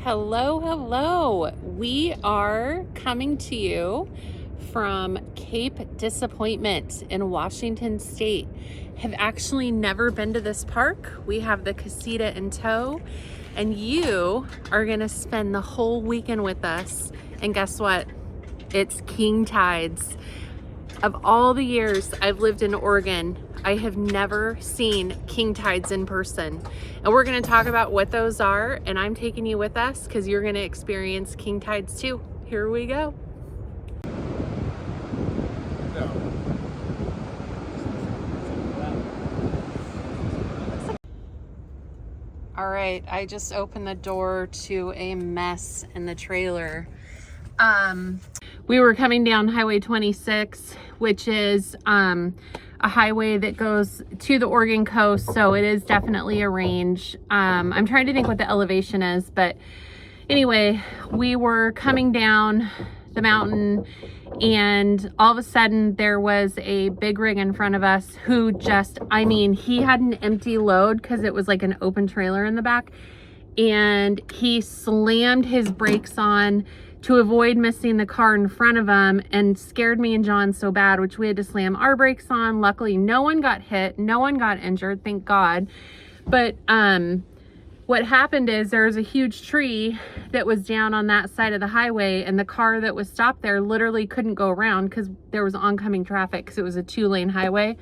Hello, hello. We are coming to you from Cape Disappointment in Washington State. Have actually never been to this park. We have the Casita in tow, and you are gonna spend the whole weekend with us. And guess what? It's king tides. Of all the years I've lived in Oregon, I have never seen king tides in person. And we're gonna talk about what those are, and I'm taking you with us because you're gonna experience king tides too. Here we go. All right, I just opened the door to a mess in the trailer. We were coming down Highway 26, which is a highway that goes to the Oregon coast, so it is definitely a range. I'm trying to think what the elevation is, but anyway, we were coming down the mountain, and all of a sudden there was a big rig in front of us who just, he had an empty load because it was like an open trailer in the back, and he slammed his brakes on to avoid missing the car in front of him and scared me and John so bad, which we had to slam our brakes on. Luckily, no one got hit, no one got injured, thank God. But what happened is there was a huge tree that was down on that side of the highway, and the car that was stopped there literally couldn't go around because there was oncoming traffic because it was a 2-lane highway.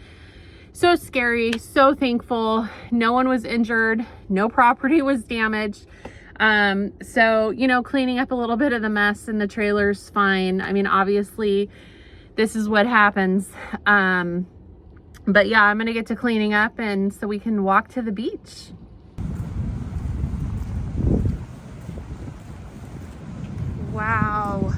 So scary, so thankful. No one was injured, no property was damaged. So, you know, cleaning up a little bit of the mess in the trailer's fine. Obviously this is what happens. But yeah, I'm gonna get to cleaning up and so we can walk to the beach. Wow.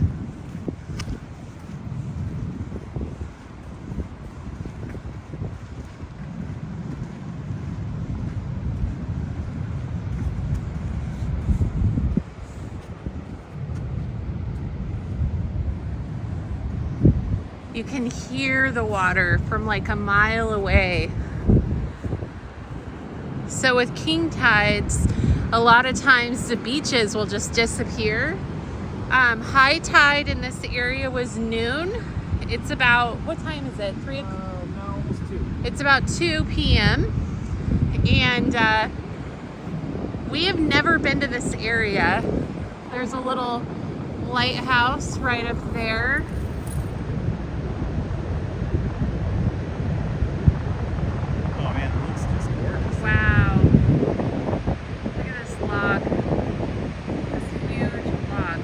You can hear the water from like a mile away. So with king tides, a lot of times the beaches will just disappear. High tide in this area was noon. It's about, what time is it? 3 o'clock? No, it's 2. It's about 2 p.m. And we have never been to this area. There's a little lighthouse right up there. Wow. Look at this log. This huge log.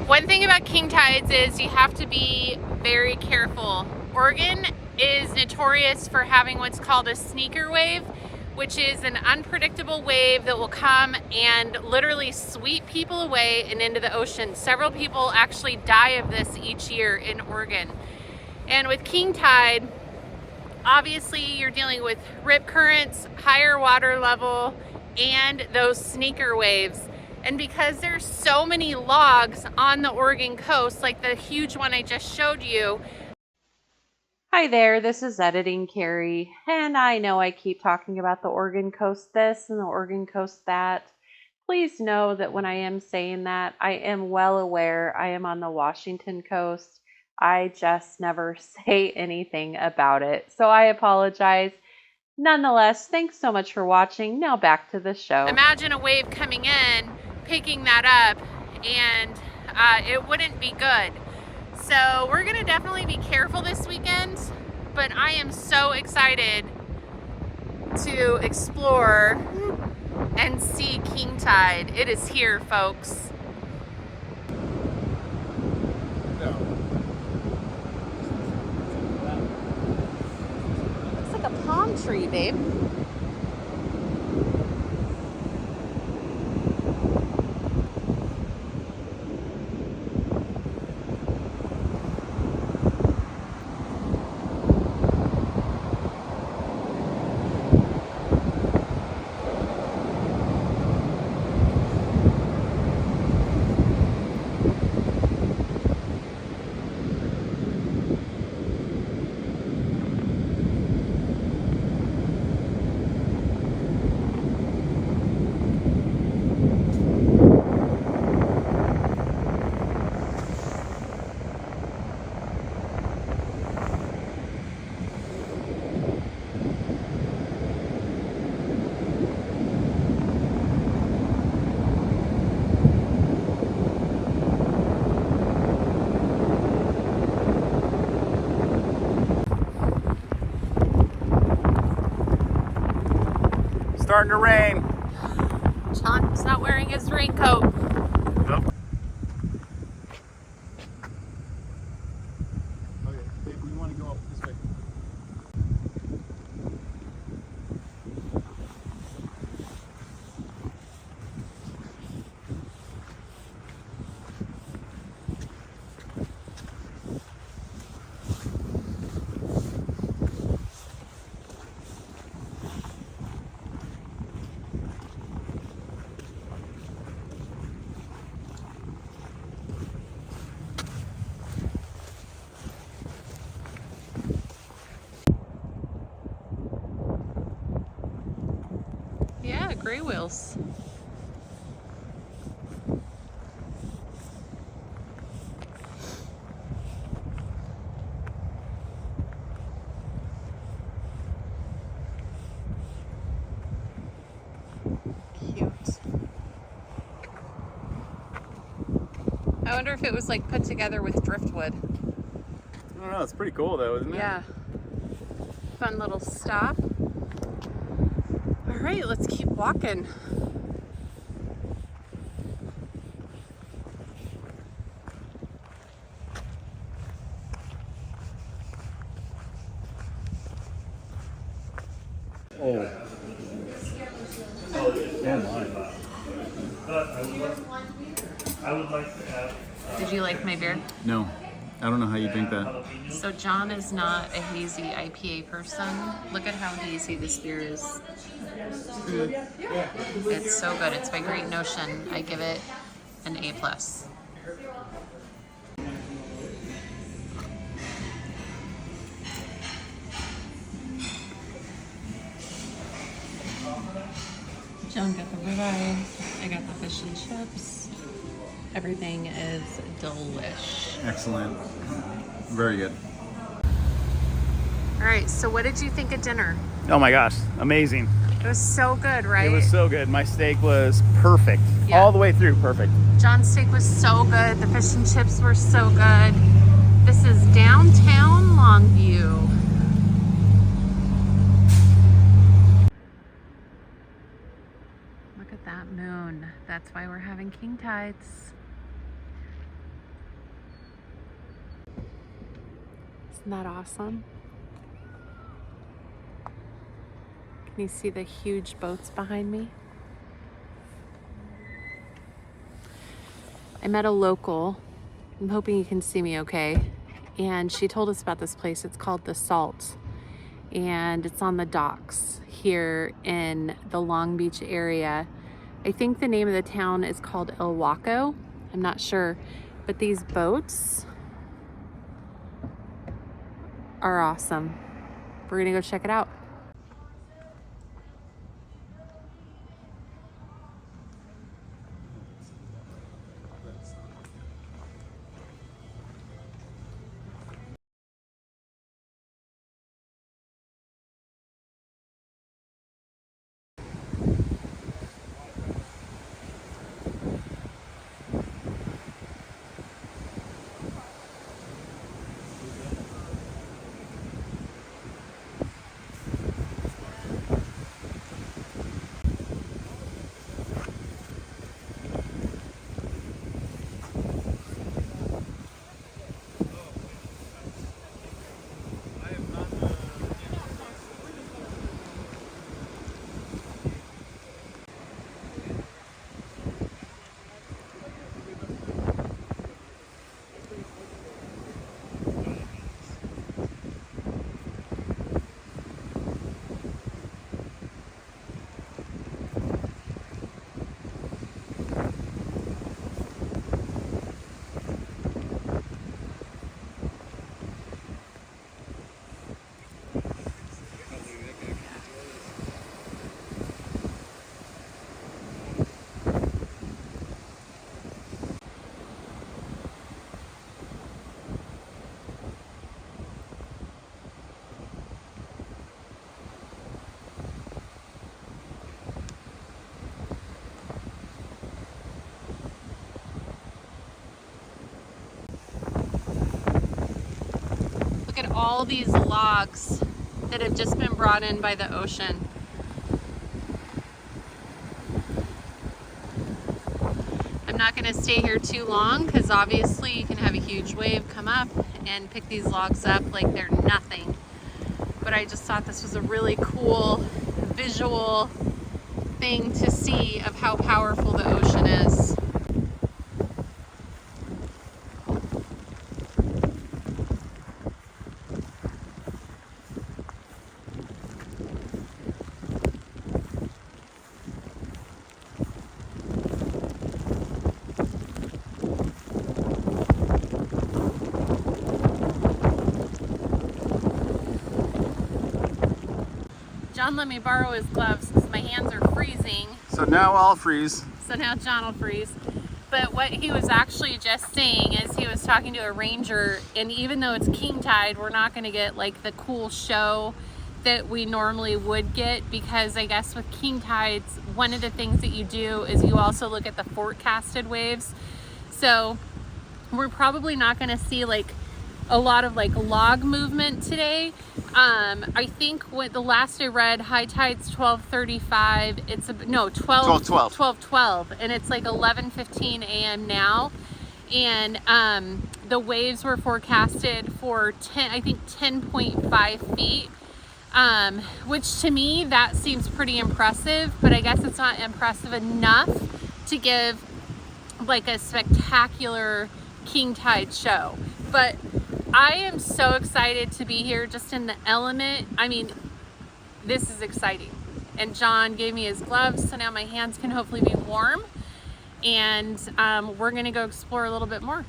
One thing about king tides is you have to be very careful. Oregon is notorious for having what's called a sneaker wave, which is an unpredictable wave that will come and literally sweep people away and into the ocean. Several people actually die of this each year in Oregon. And with king tide, obviously you're dealing with rip currents, higher water level, and those sneaker waves. And because there's so many logs on the Oregon coast, like the huge one I just showed you. Hi there, this is Editing Carrie, and I know I keep talking about the Oregon coast this and the Oregon coast that. Please know that when I am saying that, I am well aware I am on the Washington coast. I just never say anything about it. So I apologize. Nonetheless, thanks so much for watching. Now back to the show. Imagine a wave coming in, picking that up, and it wouldn't be good. So we're gonna definitely be careful this weekend, but I am so excited to explore and see king tide. It is here, folks. A palm tree, babe. starting to rain. John's not wearing his raincoat. Nope. Okay, we want to go up this way. Yeah, gray wheels. Cute. I wonder if it was like put together with driftwood. I don't know, it's pretty cool though, isn't it? Yeah. Fun little stop. All right, let's keep walking. Oh. I would like to have. Did you like my beer? No, I don't know how you drink that. So John is not a hazy IPA person. Look at how hazy this beer is. It's so good. It's by Great Notion. I give it an A+. John got the ribeye. I got the fish and chips. Everything is delish. Excellent. Very good. All right, so what did you think of dinner? Oh my gosh, amazing. It was so good, right? It was so good. My steak was perfect. Yeah. All the way through, perfect. John's steak was so good. The fish and chips were so good. This is downtown Longview. Look at that moon. That's why we're having king tides. Isn't that awesome? Can you see the huge boats behind me? I met a local. I'm hoping you can see me okay. And she told us about this place. It's called The Salt. And it's on the docks here in the Long Beach area. I think the name of the town is called El Waco. I'm not sure. But these boats are awesome. We're gonna go check it out. Look at all these logs that have just been brought in by the ocean. I'm not going to stay here too long because obviously you can have a huge wave come up and pick these logs up like they're nothing. But I just thought this was a really cool visual thing to see of how powerful the ocean is. John let me borrow his gloves because my hands are freezing. So now I'll freeze. So now John will freeze. But what he was actually just saying is he was talking to a ranger, and even though it's king tide, we're not going to get like the cool show that we normally would get, because I guess with king tides, one of the things that you do is you also look at the forecasted waves. So we're probably not going to see like a lot of like log movement today. I think what the last I read, high tide's 12:35. It's no 12:12, and it's like 11:15 a.m. now. And the waves were forecasted for 10.5 feet, which to me that seems pretty impressive. But I guess it's not impressive enough to give like a spectacular king tide show. But I am so excited to be here just in the element. I mean, this is exciting. And John gave me his gloves, so now my hands can hopefully be warm. And we're gonna go explore a little bit more.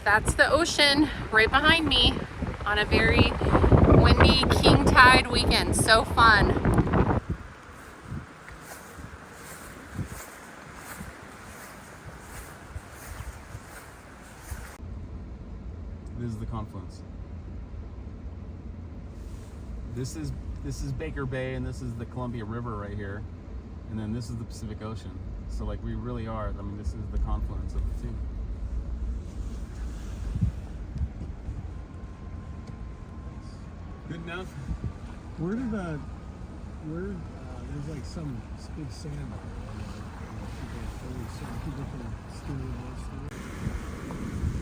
That's the ocean right behind me on a very windy king tide weekend. So fun. This is the confluence. This is Baker Bay, and this is the Columbia River right here, and then this is the Pacific Ocean. So like we really are. I mean, this is the confluence of the two. Good enough. There's like some big sandbar.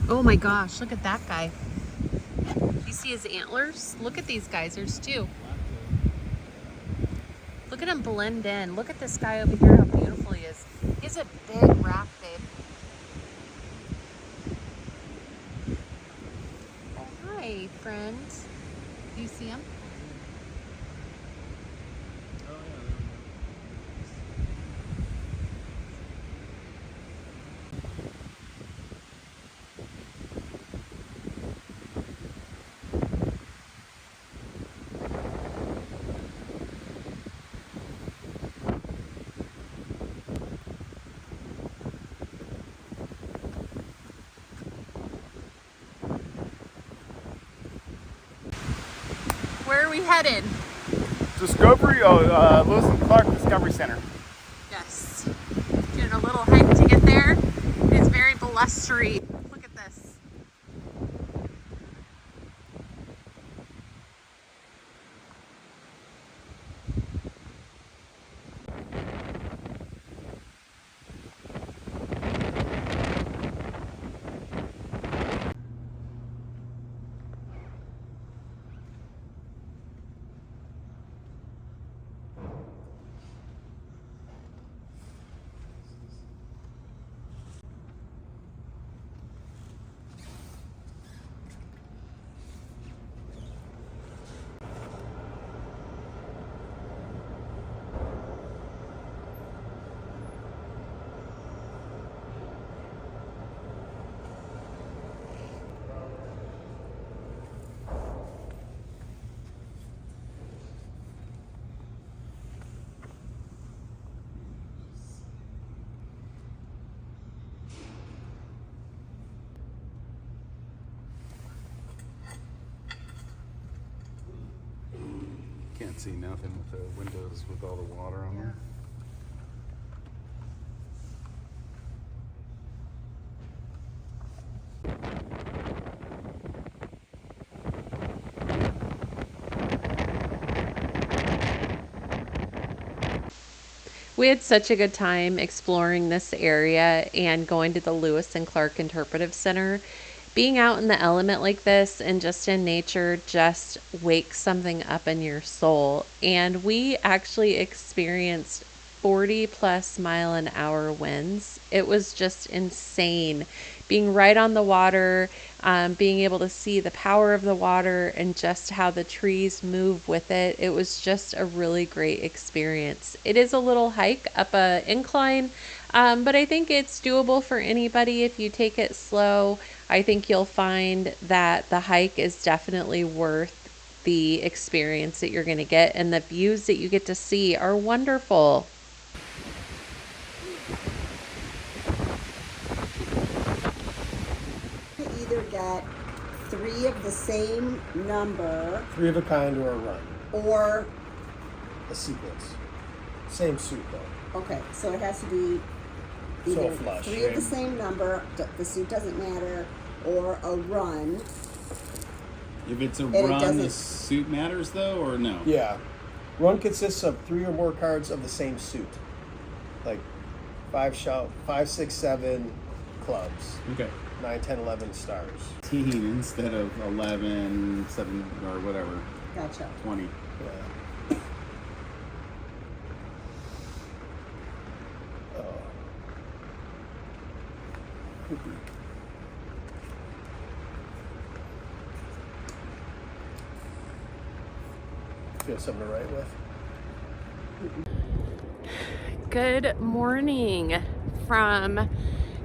Oh my gosh, look at that guy. Do you see his antlers? Look at these geysers too. Look at him blend in. Look at this guy over here, how beautiful he is. He's a big raft, babe. Oh, hi, friend. Do you see him? Where are we headed? Discovery, Lewis and Clark Discovery Center. Yes. Doing a little hike to get there. It is very blustery. Look at this. can't see nothing with the windows with all the water on them. We had such a good time exploring this area and going to the Lewis and Clark Interpretive Center. Being out in the element like this and just in nature just wakes something up in your soul. And we actually experienced 40+ mile-an-hour winds. It was just insane. Being right on the water, being able to see the power of the water and just how the trees move with it. It was just a really great experience. It is a little hike up a incline, but I think it's doable for anybody if you take it slow. I think you'll find that the hike is definitely worth the experience that you're going to get, and the views that you get to see are wonderful. Either get 3 of the same number 3 of a kind or a run. or, A sequence. Same suit though. okay, so it has to be So either flush. 3 of the same number, the suit doesn't matter, or a run. If it's a it run, the doesn't- suit matters though, or no? Yeah. Run consists of 3 or more cards of the same suit. Like 5, 6, 7 clubs. Okay. 9, 10, 11 stars. 18 instead of 11, 7, or whatever. Gotcha. 20. Yeah. Oh. You have something to write with? Good morning from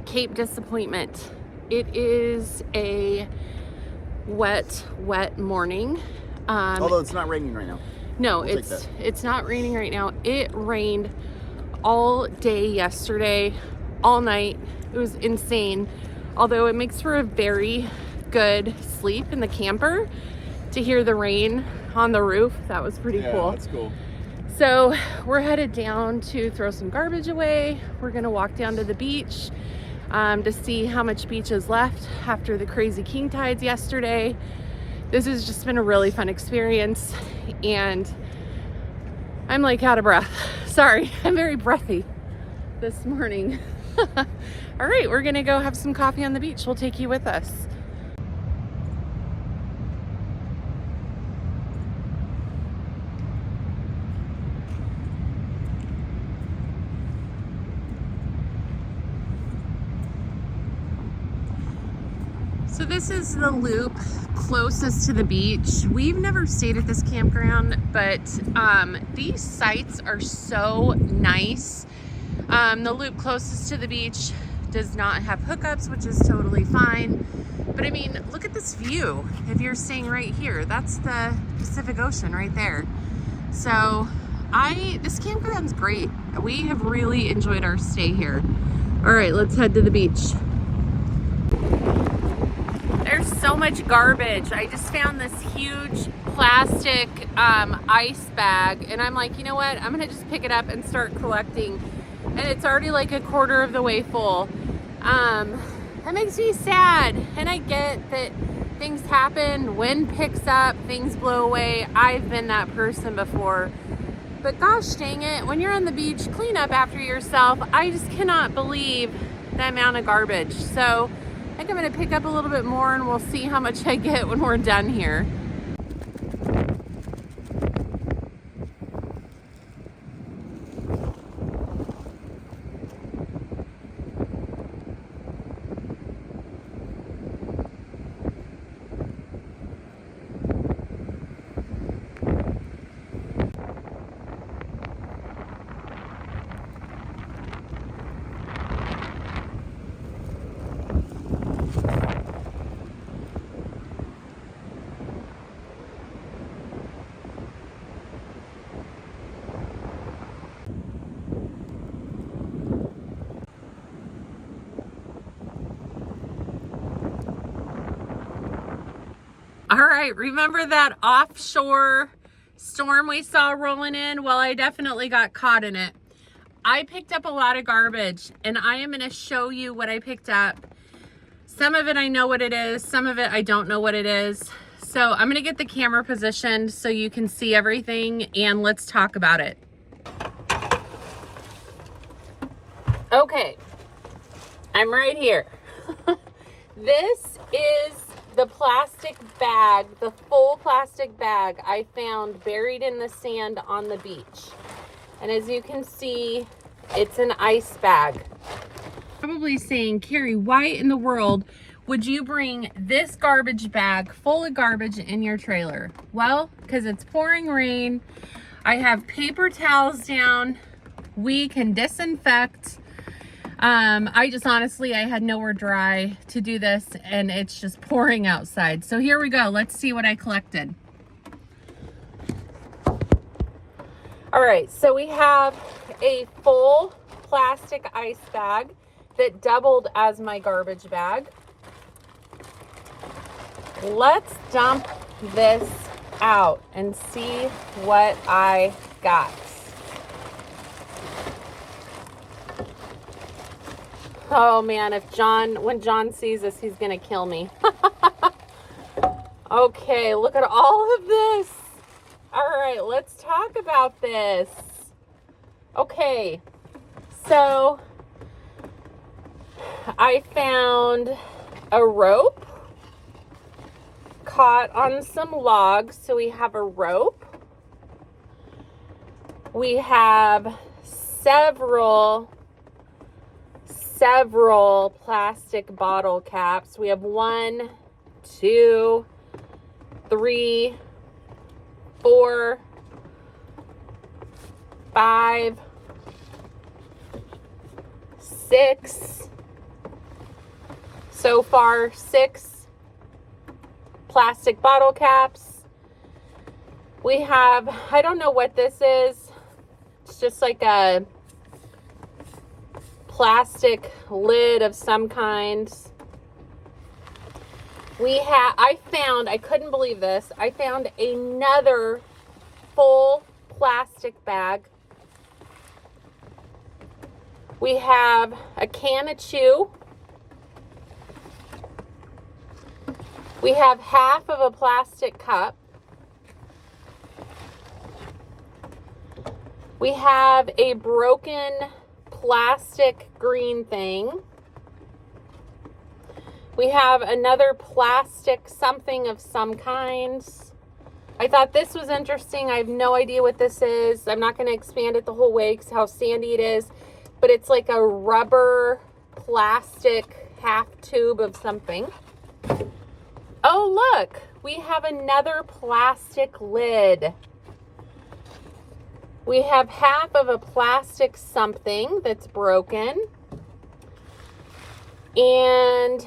Cape Disappointment. It is a wet morning. Although it's not raining right now. No, We'll take that. it's not raining right now. It rained all day yesterday, all night. It was insane. Although it makes for a very good sleep in the camper to hear the rain on the roof. That was pretty cool. That's cool. So we're headed down to throw some garbage away. We're gonna walk down to the beach to see how much beach is left after the crazy king tides yesterday. This has just been a really fun experience, and I'm like out of breath. Sorry, I'm very breathy this morning. All right, we're gonna go have some coffee on the beach. We'll take you with us. So this is the loop closest to the beach. We've never stayed at this campground, but these sites are so nice. The loop closest to the beach does not have hookups, which is totally fine. But I mean, look at this view. If you're staying right here, that's the Pacific Ocean right there. So this campground's great. We have really enjoyed our stay here. All right, let's head to the beach. There's so much garbage. I just found this huge plastic ice bag, and I'm like, you know what? I'm gonna just pick it up and start collecting. And it's already like a quarter of the way full. That makes me sad. And I get that things happen, wind picks up, things blow away. I've been that person before. But gosh dang it, when you're on the beach, clean up after yourself. I just cannot believe the amount of garbage. So I think I'm gonna pick up a little bit more, and we'll see how much I get when we're done here. All right, remember that offshore storm we saw rolling in, well, I definitely got caught in it. I picked up a lot of garbage, and I am going to show you what I picked up. Some of it I know what it is, some of it I don't know what it is. So I'm going to get the camera positioned so you can see everything, and let's talk about it. Okay, I'm right here. This is the plastic bag, the full plastic bag I found buried in the sand on the beach. And as you can see, it's an ice bag. Probably saying, Carrie, why in the world would you bring this garbage bag full of garbage in your trailer? Well, because it's pouring rain. I have paper towels down. We can disinfect. I just honestly, I had nowhere dry to do this, and it's just pouring outside. So here we go. Let's see what I collected. All right, so we have a full plastic ice bag that doubled as my garbage bag. Let's dump this out and see what I got. Oh man, when John sees this, he's gonna kill me. Okay, look at all of this. All right, let's talk about this. Okay, so I found a rope caught on some logs. So we have a rope. We have several plastic bottle caps. We have 1, 2, 3, 4, 5, 6. So far, 6 plastic bottle caps. We have, I don't know what this is. It's just like a plastic lid of some kind. I couldn't believe this. I found another full plastic bag. We have a can of chew. We have half of a plastic cup. We have a broken plastic green thing. We have another plastic something of some kind. I thought this was interesting. I have no idea what this is. I'm not going to expand it the whole way because how sandy it is. But it's like a rubber plastic half tube of something. Oh, look. We have another plastic lid. We have half of a plastic something that's broken. And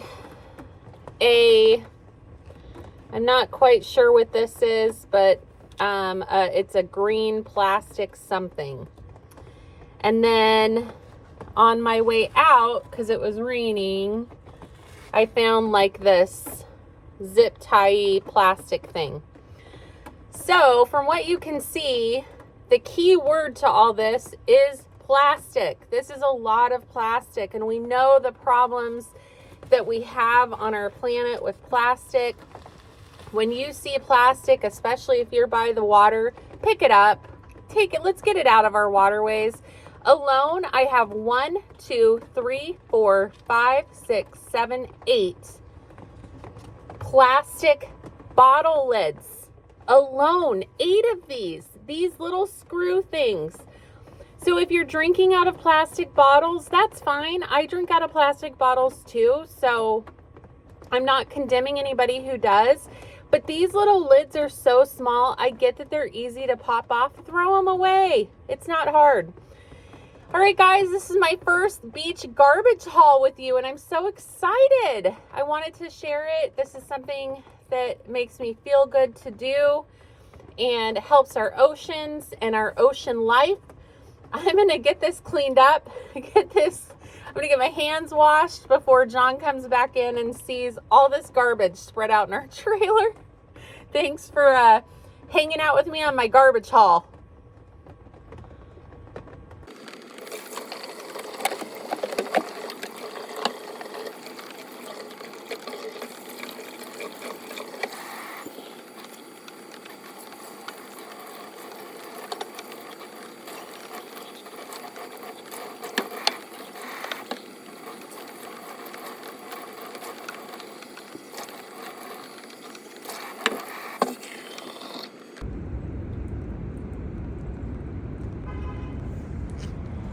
I'm not quite sure what this is, but it's a green plastic something. And then on my way out, because it was raining, I found like this zip tie plastic thing. So from what you can see, the key word to all this is plastic. This is a lot of plastic, and we know the problems that we have on our planet with plastic. When you see plastic, especially if you're by the water, pick it up, take it, let's get it out of our waterways. Alone, I have 1, 2, 3, 4, 5, 6, 7, 8 plastic bottle lids. Alone, 8 of these little screw things. So if you're drinking out of plastic bottles, that's fine. I drink out of plastic bottles too, so I'm not condemning anybody who does. But these little lids are so small. I get that they're easy to pop off. Throw them away. It's not hard. All right, guys, this is my first beach garbage haul with you, and I'm so excited. I wanted to share it. This is something that makes me feel good to do and helps our oceans and our ocean life. I'm going to get this cleaned up, I'm going to get my hands washed before John comes back in and sees all this garbage spread out in our trailer. Thanks for hanging out with me on my garbage haul.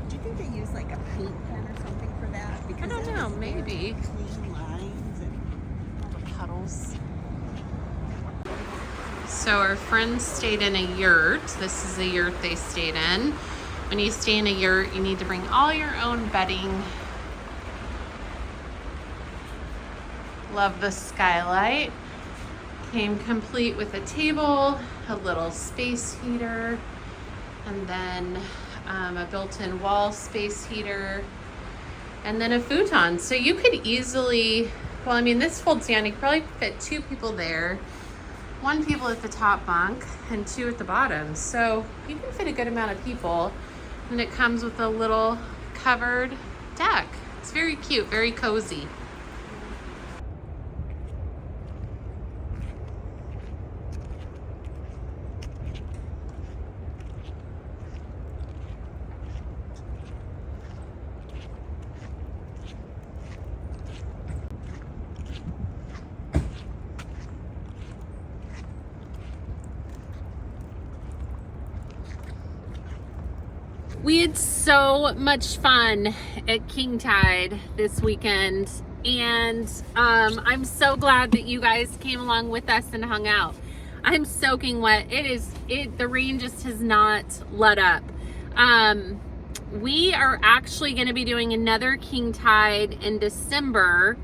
Do you think they use like a paint pen or something for that? Because I don't it know, was very maybe. clean lines and All the puddles. So our friends stayed in a yurt. This is a yurt they stayed in. When you stay in a yurt, you need to bring all your own bedding. Love the skylight. Came complete with a table, a little space heater, and then a built-in wall space heater, and then a futon. So you could easily, well, I mean, this folds down. You could probably fit 2 people there, 1 people at the top bunk and 2 at the bottom. So you can fit a good amount of people. And it comes with a little covered deck. It's very cute, very cozy. We had so much fun at King Tide this weekend, and I'm so glad that you guys came along with us and hung out. I'm soaking wet. The rain just has not let up. We are actually going to be doing another King Tide in December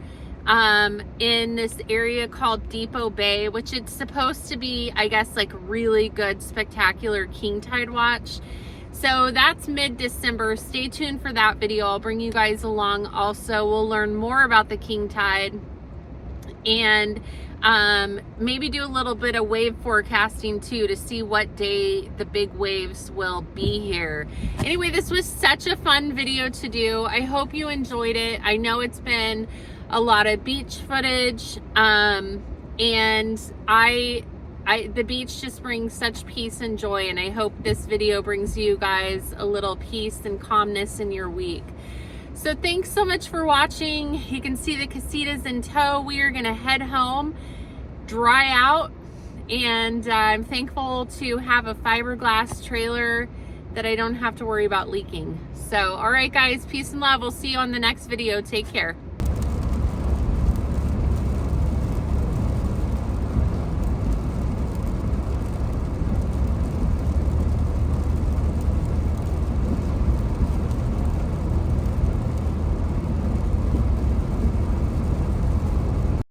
in this area called Depot Bay, which it's supposed to be, I guess, like really good, spectacular King Tide watch. So that's mid-December. Stay tuned for that video. I'll bring you guys along. Also, we'll learn more about the King Tide and maybe do a little bit of wave forecasting too to see what day the big waves will be here. Anyway, this was such a fun video to do. I hope you enjoyed it. I know it's been a lot of beach footage, and the beach just brings such peace and joy, and I hope this video brings you guys a little peace and calmness in your week. So thanks so much for watching. You can see the Casitas in tow. We are gonna head home, dry out, and I'm thankful to have a fiberglass trailer that I don't have to worry about leaking. So, all right guys, peace and love. We'll see you on the next video. Take care.